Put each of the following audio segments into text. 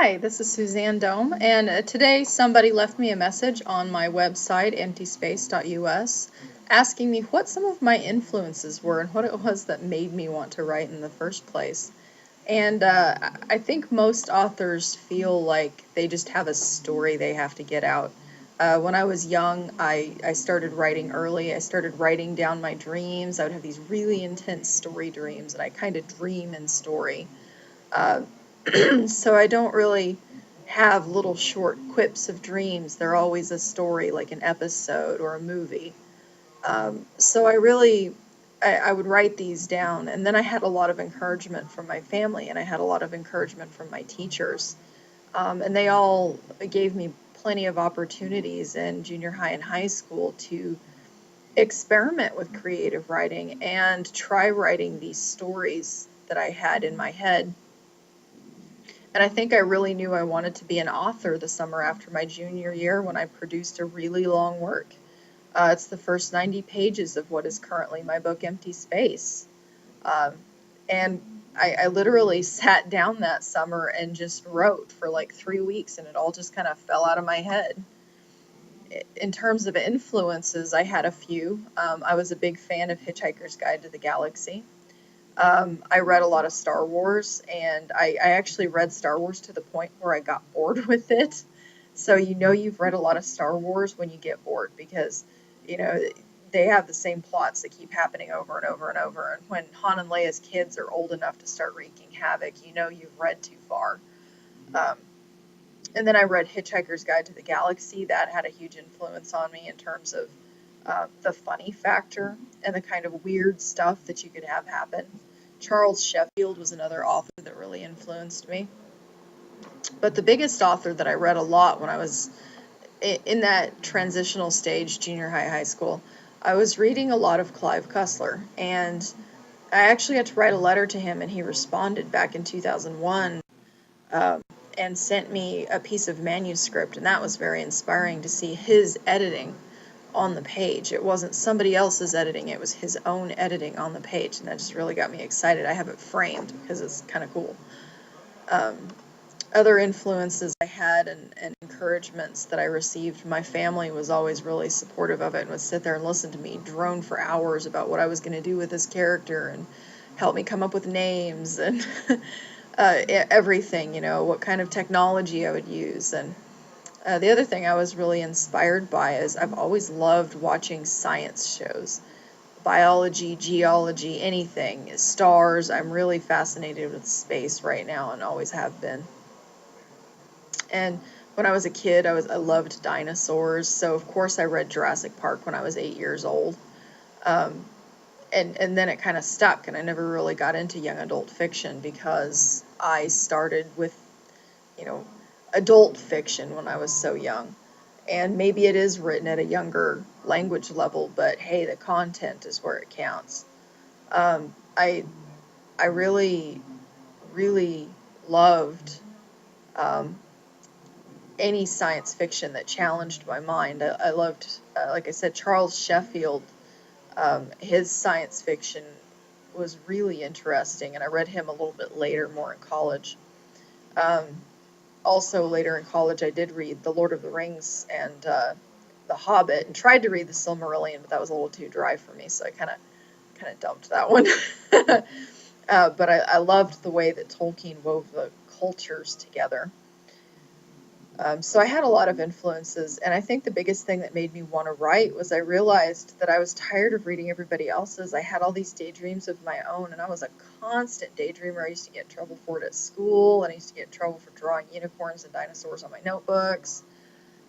Hi, this is Suzanne Dome, and today somebody left me a message on my website, emptyspace.us, asking me what some of my influences were and what it was that made me want to write in the first place. And I think most authors feel like they just have a story they have to get out. When I was young, I started writing early. I started writing down my dreams. I would have these really intense story dreams, and I kind of dream in story. Uh, so I don't really have little short quips of dreams. They're always a story, like an episode or a movie. So I would write these down, and then I had a lot of encouragement from my family, and I had a lot of encouragement from my teachers, and they all gave me plenty of opportunities in junior high and high school to experiment with creative writing and try writing these stories that I had in my head. And I think I really knew I wanted to be an author the summer after my junior year when I produced a really long work. It's the first 90 pages of what is currently my book, Empty Space. Um, and I literally sat down that summer and just wrote for like 3 weeks, and it all just kind of fell out of my head. In terms of influences, I had a few. I was a big fan of Hitchhiker's Guide to the Galaxy. I read a lot of Star Wars, and I actually read Star Wars to the point where I got bored with it. So you know you've read a lot of Star Wars when you get bored because, you know, they have the same plots that keep happening over and over and over. And when Han and Leia's kids are old enough to start wreaking havoc, you know you've read too far. Um, and then I read Hitchhiker's Guide to the Galaxy. That had a huge influence on me in terms of the funny factor and the kind of weird stuff that you could have happen. Charles Sheffield was another author that really influenced me. But the biggest author that I read a lot when I was in that transitional stage, junior high, high school, I was reading a lot of Clive Cussler. And I actually had to write a letter to him, and he responded back in 2001 um, and sent me a piece of manuscript. And that was very inspiring to see his editing on the page. It wasn't somebody else's editing, it was his own editing on the page, and that just really got me excited. I have it framed because it's kind of cool. Um, Other influences I had and encouragements that I received, my family was always really supportive of it and would sit there and listen to me drone for hours about what I was going to do with this character and help me come up with names and everything, what kind of technology I would use. And the other thing I was really inspired by is I've always loved watching science shows. Biology, geology, anything. Stars. I'm really fascinated with space right now and always have been. And when I was a kid, I loved dinosaurs. So of course I read Jurassic Park when I was 8 years old. Um, and then it kind of stuck, and I never really got into young adult fiction because I started with, you know, adult fiction when I was so young. And maybe it is written at a younger language level, but hey, the content is where it counts. Um, I I really really loved um, any science fiction that challenged my mind. I loved, like I said, Charles Sheffield. His science fiction was really interesting, and I read him a little bit later, more in college. Um, Also, later in college, I did read The Lord of the Rings and The Hobbit, and tried to read The Silmarillion, but that was a little too dry for me, so I kind of dumped that one. But I loved the way that Tolkien wove the cultures together. So I had a lot of influences, and I think the biggest thing that made me want to write was I realized that I was tired of reading everybody else's. I had all these daydreams of my own, and I was a constant daydreamer. I used to get in trouble for it at school, and I used to get in trouble for drawing unicorns and dinosaurs on my notebooks,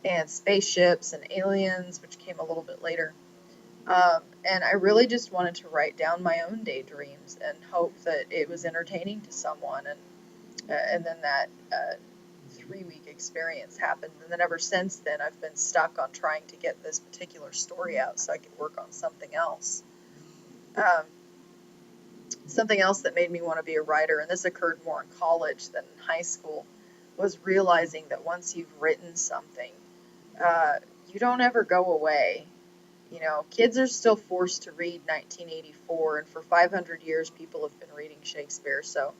and spaceships and aliens, which came a little bit later. And I really just wanted to write down my own daydreams and hope that it was entertaining to someone, and then that 3 week experience happened. And then ever since then, I've been stuck on trying to get this particular story out so I could work on something else. Um, Something else that made me want to be a writer, and this occurred more in college than in high school, was realizing that once you've written something, uh, you don't ever go away. Kids are still forced to read 1984, and for 500 years, people have been reading Shakespeare. So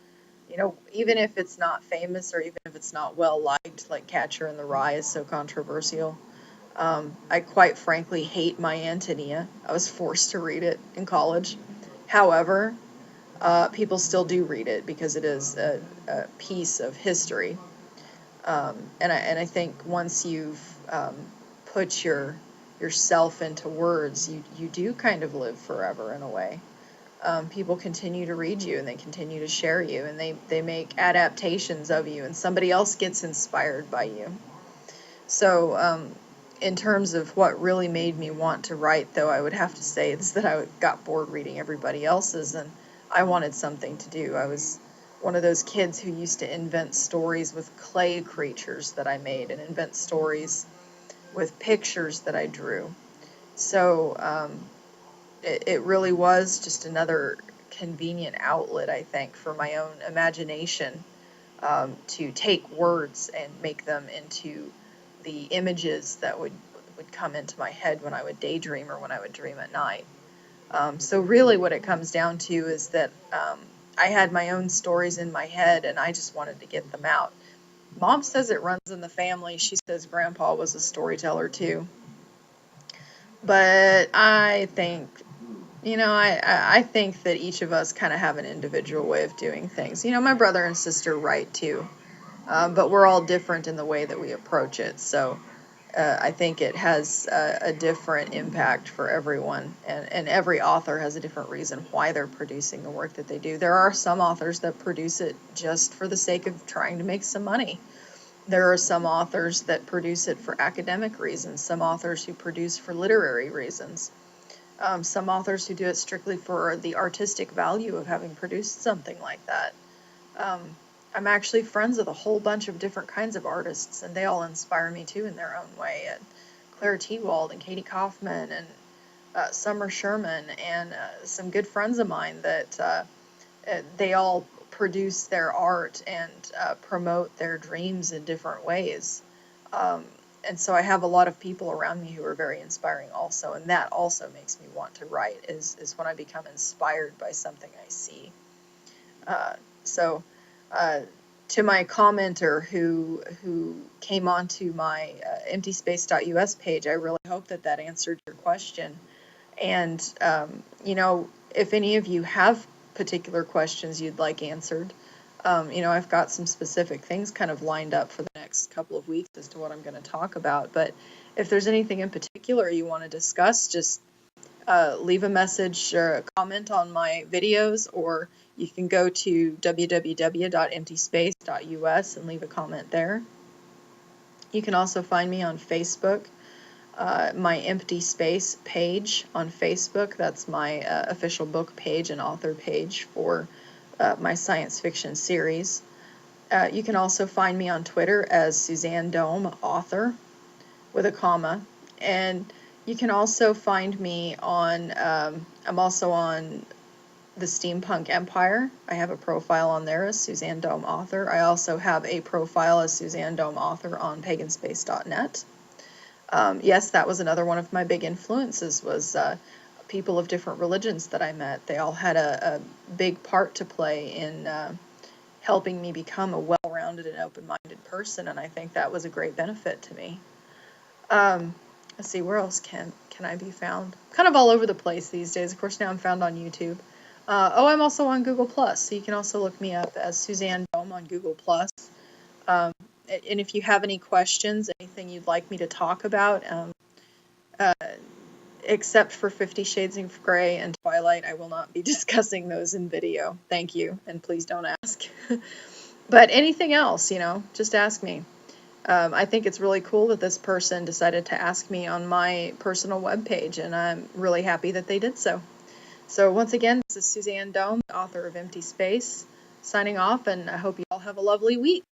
even if it's not famous or even if it's not well liked, like Catcher in the Rye is so controversial. I quite frankly hate My Antonia. I was forced to read it in college. However, people still do read it because it is a piece of history. And I think once you've put yourself into words, you do kind of live forever in a way. People continue to read you and they continue to share you and they make adaptations of you and somebody else gets inspired by you. So in terms of what really made me want to write, though, I would have to say is that I got bored reading everybody else's and I wanted something to do. I was one of those kids who used to invent stories with clay creatures that I made and invent stories with pictures that I drew. So it really was just another convenient outlet, I think, for my own imagination, to take words and make them into the images that would come into my head when I would daydream or when I would dream at night. So really what it comes down to is that I had my own stories in my head and I just wanted to get them out. Mom says it runs in the family. She says Grandpa was a storyteller too. But I think, I think that each of us kind of have an individual way of doing things. My brother and sister write too, but we're all different in the way that we approach it. So I think it has a different impact for everyone, and every author has a different reason why they're producing the work that they do. There are some authors that produce it just for the sake of trying to make some money. There are some authors that produce it for academic reasons, some authors who produce for literary reasons, some authors who do it strictly for the artistic value of having produced something like that. Um, I'm actually friends with a whole bunch of different kinds of artists, and they all inspire me too in their own way. And Claire Tewald and Katie Kaufman and Summer Sherman and some good friends of mine that they all produce their art and promote their dreams in different ways. Um, and so I have a lot of people around me who are very inspiring also, and that also makes me want to write, is when I become inspired by something I see. So to my commenter who came onto my emptyspace.us page, I really hope that answered your question. And if any of you have particular questions you'd like answered, I've got some specific things kind of lined up for the next couple of weeks as to what I'm going to talk about. But if there's anything in particular you want to discuss, just leave a message or a comment on my videos, or you can go to www.emptyspace.us and leave a comment there. You can also find me on Facebook, my Empty Space page on Facebook. That's my official book page and author page for my science fiction series. You can also find me on Twitter as Suzanne Dome Author with a comma. And you can also find me on, I'm also on the Steampunk Empire. I have a profile on there as Suzanne Dome Author. I also have a profile as Suzanne Dome Author on paganspace.net. Yes, that was another one of my big influences, was people of different religions that I met. They all had a big part to play in helping me become a well-rounded and open-minded person, and I think that was a great benefit to me. Let's see, where else can I be found? Kind of all over the place these days. Of course, now I'm found on YouTube. I'm also on Google+, so you can also look me up as Suzanne Dome on Google+. And if you have any questions, anything you'd like me to talk about, except for 50 Shades of Grey and Twilight, I will not be discussing those in video. Thank you, and please don't ask. But anything else, just ask me. I think it's really cool that this person decided to ask me on my personal webpage, and I'm really happy that they did so. So once again, this is Suzanne Dome, author of Empty Space, signing off, and I hope you all have a lovely week.